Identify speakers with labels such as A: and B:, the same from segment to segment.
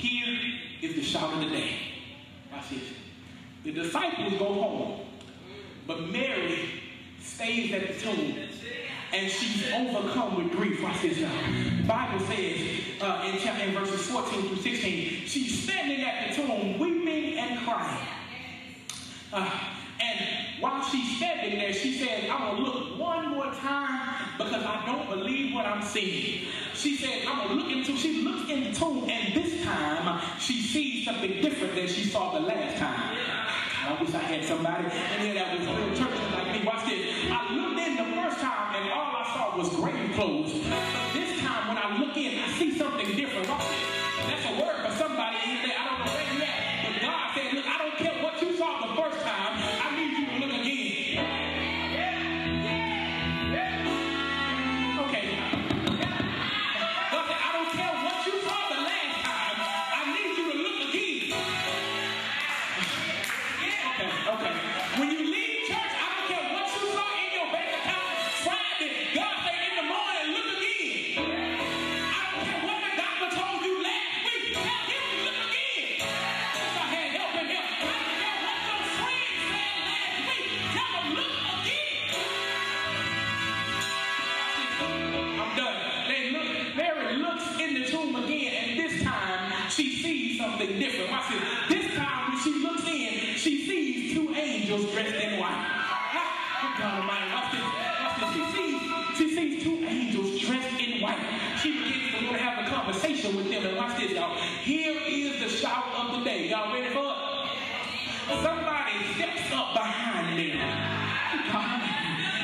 A: Here is the shout of the day. Watch this. The disciples go home, but Mary stays at the tomb, and she's overcome with grief. Watch this now. The Bible says in verses 14 through 16, she's standing at the tomb, weeping and crying. And while she's standing there, she said, I'm going to look one more time because I don't believe what I'm seeing. She said, I'm going to look into, she looks in the tomb, and this time she sees something different than she saw the last time. I wish I had somebody in here that was real churchy like me. Watch this. I looked in the first time and all I saw was grave clothes. But this time when I look in, I see something different. Watch this. That's a word for somebody in there. I don't know where you at. But God said, look, I don't care what you saw the first time. I need you to look again. Okay. God said, I don't care what you saw the last time. I need you to look again. Okay. When you leave church, I don't care what you saw in your bank account Friday. God said in the morning, look again. I don't care what the doctor told you last week. Tell him to look again. If I had help in him. I don't care what your friends said last week. Tell them look again. I'm done. Mary looks in the tomb again, and this time she sees something different. Watch this. This time when she looks in, she sees two angels dressed in white. God Almighty, watch this. She sees two angels dressed in white. She begins to want to have a conversation with them. And watch this, y'all. Here is the shout of the day. Y'all ready for it? Somebody steps up behind Mary.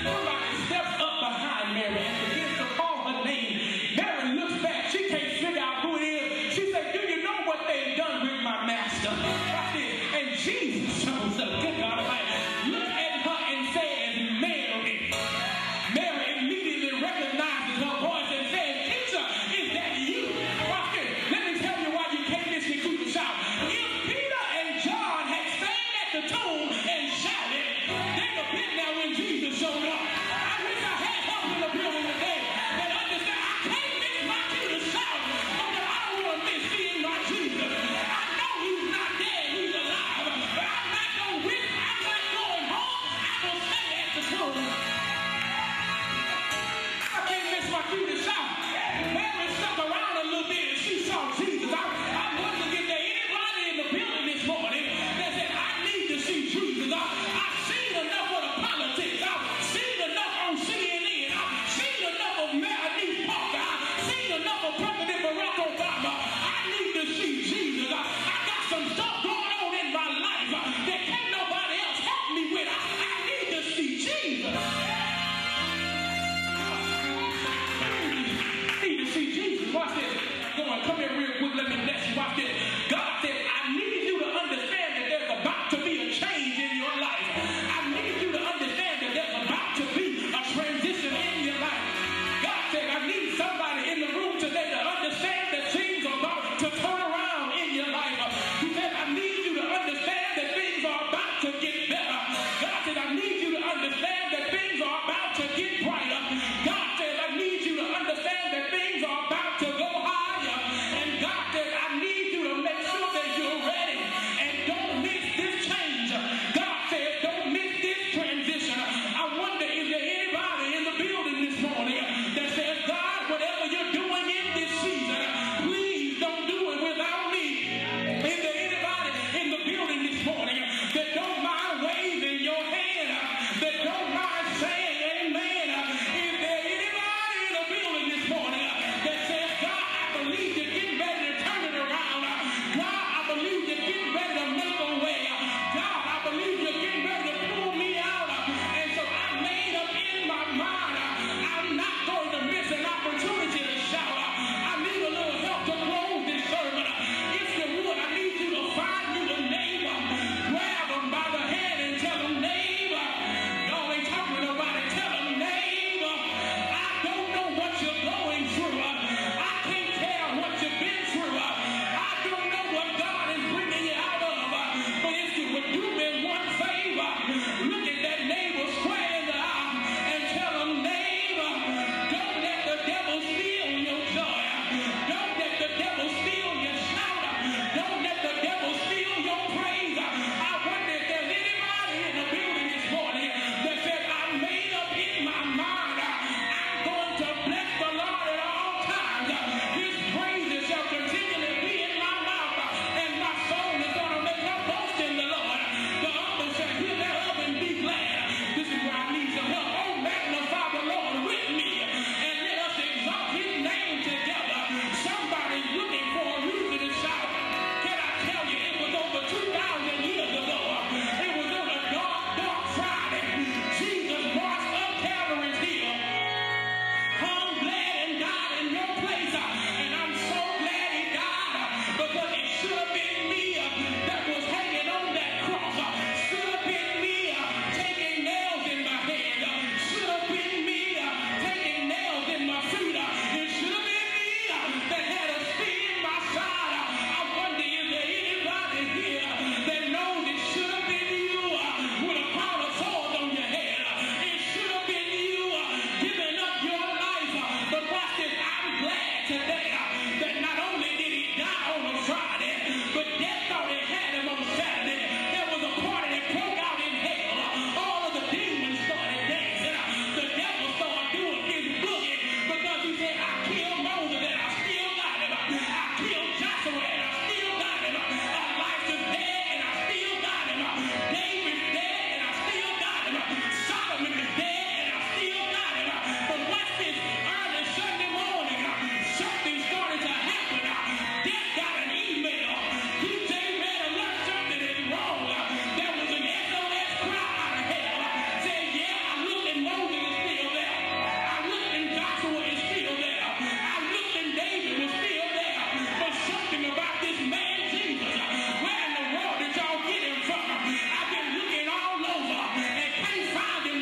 A: Somebody steps up behind Mary and begins to call her name. Mary looks back. She can't figure out who it is. She said, do you know what they've done with my master? Watch this. And Jesus shows up. Good God Almighty. Look at her and says, Mary. Mary immediately recognizes her voice and says, teacher, is that you? Watch this. Let me tell you why you can't miss your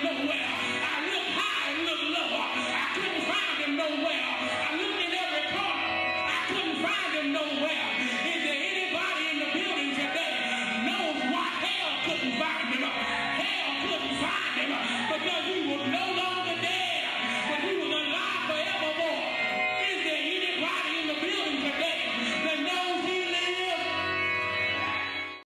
A: know where